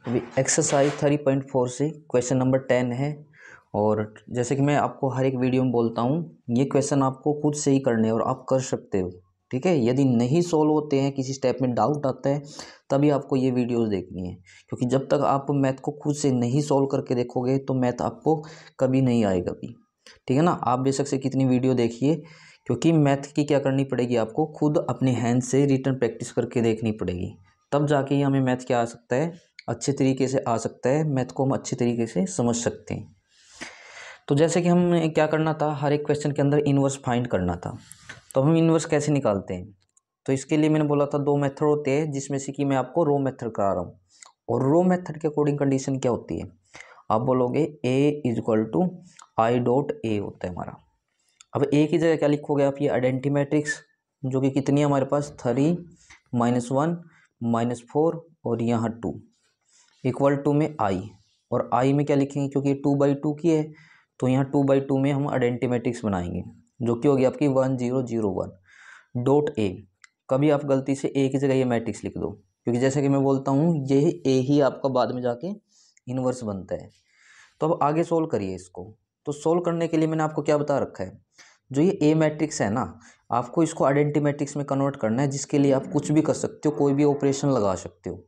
अभी एक्सरसाइज 3.4 से question number 10 है। और जैसे कि मैं आपको हर एक वीडियो में बोलता हूँ, ये क्वेश्चन आपको खुद से ही करने हैं और आप कर सकते हो। ठीक है, यदि नहीं सॉल्व होते हैं, किसी स्टेप में डाउट आता है, तभी आपको ये वीडियोस देखनी है। क्योंकि जब तक आप मैथ को खुद से नहीं सॉल्व करके देखोगे तो मैथ आपको कभी नहीं आएगा भी। ठीक है ना। आप बेशक से कितनी वीडियो देखिए, क्योंकि मैथ की क्या करनी पड़ेगी, आपको खुद अपने हैंड से रिटन प्रैक्टिस करके देखनी पड़ेगी। तब जाके ही हमें मैथ क्या आ सकता है, अच्छे तरीके से आ सकता है। मैथ को हम अच्छे तरीके से समझ सकते हैं। तो जैसे कि हम क्या करना था, हर एक क्वेश्चन के अंदर इन्वर्स फाइंड करना था। तो हम इन्वर्स कैसे निकालते हैं, तो इसके लिए मैंने बोला था 2 मेथड होते हैं, जिसमें से कि मैं आपको रो मेथड करा रहा हूँ। और रो मेथड के अकॉर्डिंग कंडीशन क्या होती है, आप बोलोगे a equal to I dot A होता है हमारा। अब ए की जगह क्या लिखोगे आप, ये आइडेंटिटी मैट्रिक्स, जो कि कितनी है हमारे पास 3 -1 -4 और यहाँ 2 इक्वल टू में आई। और आई में क्या लिखेंगे, क्योंकि 2/2 की है, तो यहाँ 2/2 में हम आइडेंटिटी मैट्रिक्स बनाएंगे, जो कि होगी आपकी 1001 डॉट ए। कभी आप गलती से ए की जगह ये मैट्रिक्स लिख दो, क्योंकि जैसे कि मैं बोलता हूँ ये ए ही आपका बाद में जाके इन्वर्स बनता है। तो अब आगे सोल्व करिए इसको। तो सोल्व करने के लिए मैंने आपको क्या बता रखा है, जो ये ए मैट्रिक्स है ना, आपको इसको आइडेंटिटी मैट्रिक्स में कन्वर्ट करना है, जिसके लिए आप कुछ भी कर सकते हो, कोई भी ऑपरेशन लगा सकते हो।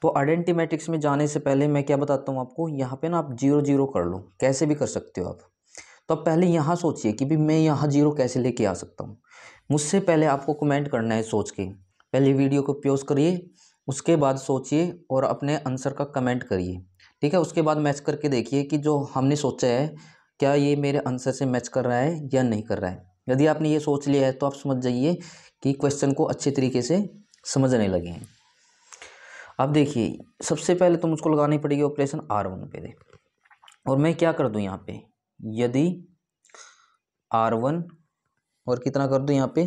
तो आइडेंटिटी मैट्रिक्स में जाने से पहले मैं क्या बताता हूँ आपको, यहाँ पे ना आप 0 0 कर लो, कैसे भी कर सकते हो आप। तो अब पहले यहाँ सोचिए कि भी मैं यहाँ 0 कैसे लेके आ सकता हूँ। मुझसे पहले आपको कमेंट करना है सोच के, पहले वीडियो को पॉज करिए, उसके बाद सोचिए और अपने आंसर का कमेंट करिए। ठीक है, उसके बाद मैच करके देखिए कि जो हमने सोचा है क्या ये मेरे आंसर से मैच कर रहा है या नहीं कर रहा है। यदि आपने ये सोच लिया है तो आप समझ जाइए कि क्वेश्चन को अच्छे तरीके से समझने लगे हैं। अब देखिए, सबसे पहले तो मुझको लगानी पड़ेगी ऑपरेशन R1 पे। और मैं क्या कर दूं यहाँ पे, यदि R1 और कितना कर दूं यहाँ पे,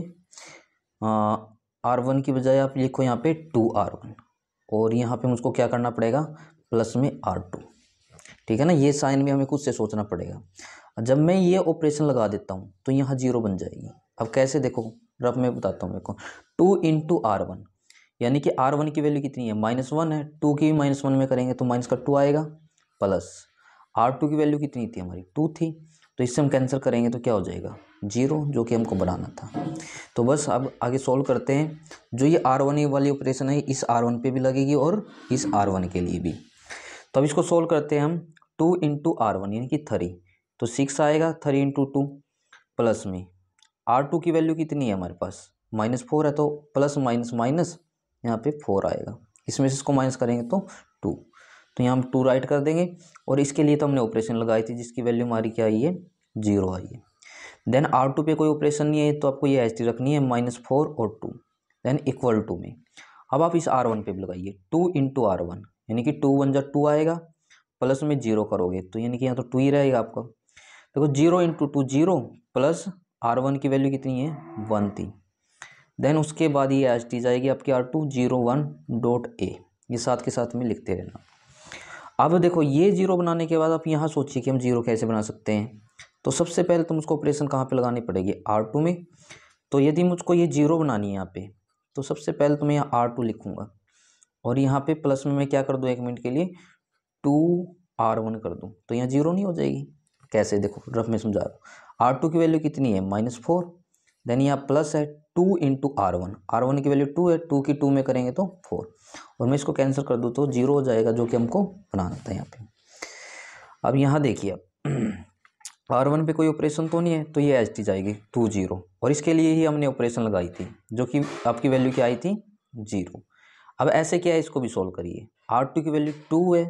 R1 की बजाय आप लिखो यहाँ पे 2R1, और यहाँ पे मुझको क्या करना पड़ेगा, प्लस में R2। ठीक है ना, ये साइन भी हमें खुद से सोचना पड़ेगा। जब मैं ये ऑपरेशन लगा देता हूँ तो यहाँ 0 बन जाएगी। अब कैसे, देखो रफ में बताता हूँ मेरे को। 2 × R1, यानी कि R1 की वैल्यू कितनी है, -1 है, 2 की -1 में करेंगे तो माइनस का 2 आएगा, प्लस R2 की वैल्यू कितनी थी हमारी, 2 थी, तो इससे हम कैंसिल करेंगे तो क्या हो जाएगा, 0, जो कि हमको बनाना था। तो बस अब आगे सॉल्व करते हैं। जो ये R1 वाली ऑपरेशन है, इस R1 पे भी लगेगी और इस R1 के लिए भी। तो अब इसको सॉल्व करते हैं हम। 2 × R1 यानी कि 3, तो 6 आएगा, 3 × 2 प्लस में R2 की वैल्यू कितनी है हमारे पास, -4 है, तो प्लस माइनस माइनस यहाँ पे 4 आएगा, इसमें से इसको माइनस करेंगे तो 2, तो यहाँ हम 2 राइट कर देंगे। और इसके लिए तो हमने ऑपरेशन लगाई थी, जिसकी वैल्यू हमारी क्या आई है, 0 आई है। देन R2 पे कोई ऑपरेशन नहीं है, तो आपको ये एच टी रखनी है, -4 और 2, देन इक्वल टू में अब आप इस R1 पे भी लगाइए, 2 × R1 यानी कि 2 × 2 आएगा, प्लस में 0 करोगे तो यानी कि यहाँ तो 2 ही रहेगा आपका। देखो 0 × 2 0, प्लस R1 की वैल्यू कितनी है, 1 थी। देन उसके बाद ये एच टी जाएगी आपकी R2 01 डॉट ए, ये साथ के साथ में लिखते रहना। अब देखो ये 0 बनाने के बाद आप यहाँ सोचिए कि हम 0 कैसे बना सकते हैं। तो सबसे पहले तो मुझको ऑपरेशन कहाँ पे लगानी पड़ेगी, R2 में। तो यदि मुझको ये 0 बनानी है यहाँ पे, तो सबसे पहले तो मैं यहाँ R2 लिखूँगा, और यहाँ पे प्लस में मैं क्या कर दूँ, 1 मिनट के लिए 2R1 कर दूँ, तो यहाँ 0 नहीं हो जाएगी। कैसे, देखो रफ में समझा रहा हूँ। R2 की वैल्यू कितनी है, -4, देन यहाँ प्लस है 2 × R1, R1 की वैल्यू 2 है, 2 की 2 में करेंगे तो 4, और मैं इसको कैंसिल कर दूँ तो 0 हो जाएगा, जो कि हमको बनाना था यहाँ पे। अब यहाँ देखिए, R1 पे कोई ऑपरेशन तो नहीं है, तो ये एच टी जाएगी 2 0, और इसके लिए ही हमने ऑपरेशन लगाई थी, जो कि आपकी वैल्यू क्या आई थी, 0। अब ऐसे क्या है, इसको भी सोल्व करिए। R2 की वैल्यू 2 है,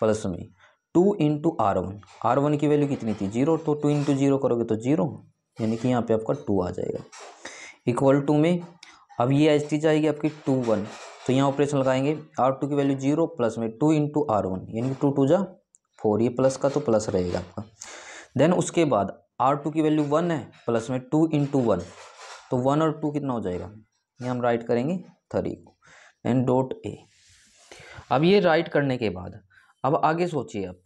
प्लस में 2 × R1, R1 की वैल्यू कितनी थी, 0, तो 2 × 0 करोगे तो 0, यानी कि यहाँ पे आपका 2 आ जाएगा, इक्वल टू में अब ये एच टी जाएगी आपकी 2 1, तो यहाँ ऑपरेशन लगाएंगे, R2 की वैल्यू 0, प्लस में 2 × R1 यानी कि 2 2 जा 4, ये प्लस का तो प्लस रहेगा आपका। देन उसके बाद R2 की वैल्यू 1 है, प्लस में 2 × 1, तो 1 और 2 कितना हो जाएगा, ये हम राइट करेंगे 3 को, एंड डॉट ए। अब ये राइट करने के बाद अब आगे सोचिए आप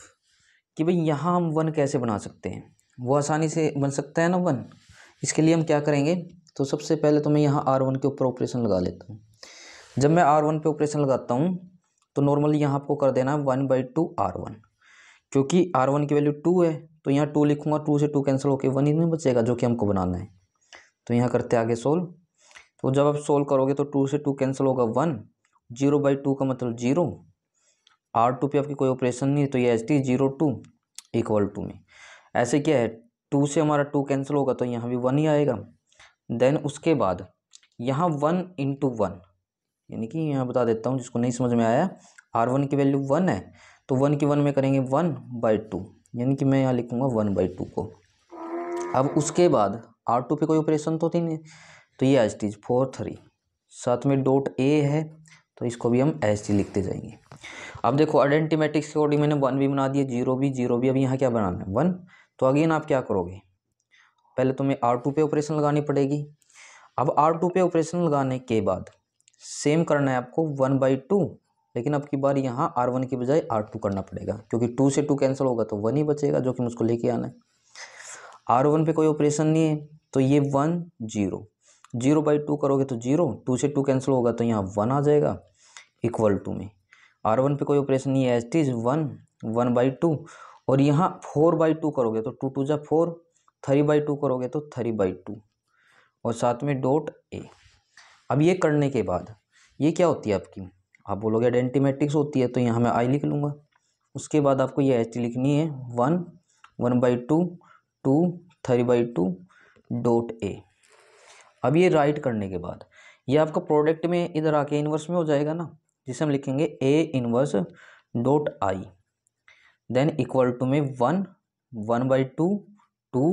कि भाई यहाँ हम 1 कैसे बना सकते हैं, वो आसानी से बन सकता है ना 1। इसके लिए हम क्या करेंगे, तो सबसे पहले तो मैं यहाँ R1 के ऊपर ऑपरेशन लगा लेता हूँ। जब मैं R1 पे ऑपरेशन लगाता हूँ तो नॉर्मली यहाँ आपको कर देना है 1/2 R1, क्योंकि R1 की वैल्यू 2 है तो यहाँ 2 लिखूंगा, 2 से 2 कैंसिल होकर 1 ही नहीं बचेगा जो कि हमको बनाना है। तो यहाँ करते आगे सोल्व। तो जब आप सोल्व करोगे तो 2 से 2 कैंसिल होगा 1, 0/2 का मतलब 0, R2 पे आपकी कोई ऑपरेशन नहीं है तो ये ST 0/2 = में ऐसे क्या है 2 से हमारा 2 कैंसिल होगा तो यहाँ भी 1 ही आएगा। देन उसके बाद यहाँ 1 × 1, यानी कि यहाँ बता देता हूँ जिसको नहीं समझ में आया, R1 की वैल्यू 1 है तो 1 की 1 में करेंगे 1/2, यानी कि मैं यहाँ लिखूँगा 1/2 को। अब उसके बाद R2 पे कोई ऑपरेशन तो थी नहीं तो ये ST 4 3, साथ में डॉट A है तो इसको भी हम ST लिखते जाएंगे। अब देखो आइडेंटिटी मैट्रिक्स के अकॉर्डिंग मैंने 1 भी बना दिया, 0 भी। अब यहाँ क्या बनाना है 1, तो अगेन आप क्या करोगे, पहले तुम्हें R2 पे ऑपरेशन लगानी पड़ेगी। अब R2 पे ऑपरेशन लगाने के बाद सेम करना है आपको 1/2, लेकिन अब की बार यहाँ R1 की बजाय R2 करना पड़ेगा, क्योंकि 2 से 2 कैंसिल होगा तो 1 ही बचेगा जो कि मुझको लेके आना है। R1 पे कोई ऑपरेशन नहीं है तो ये 1 0, 0/2 करोगे तो 0, 2 से 2 कैंसिल होगा तो यहाँ 1 आ जाएगा = में। R1 पे कोई ऑपरेशन नहीं है, ST 1 1/2, और यहाँ 4/2 करोगे तो 2 2 4, 3/2 करोगे तो 3/2, और साथ में डॉट A। अब ये करने के बाद ये क्या होती है आपकी, आप बोलोगे आइडेंटिटी मैट्रिक्स होती है तो यहाँ मैं I लिख लूँगा। उसके बाद आपको ये ST लिखनी है 1 1/2 2 3/2 डॉट A। अब ये राइट करने के बाद ये आपका प्रोडक्ट में इधर आके इन्वर्स में हो जाएगा ना, जिसे हम लिखेंगे A 1.I, देन = में 1 1/2 2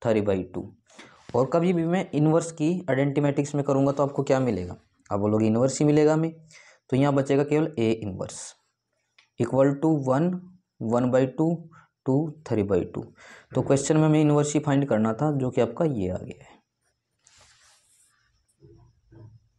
3/2। और कभी भी मैं इन्वर्स की आइडेंटिटी मैट्रिक्स में करूँगा तो आपको क्या मिलेगा, आप बोलोगे इन्वर्स ही मिलेगा हमें, तो यहाँ बचेगा केवल A 1 = 1 1/2 2 3/2। तो क्वेश्चन में हमें इन्वर्स ही फाइंड करना था जो कि आपका ये आ गया है।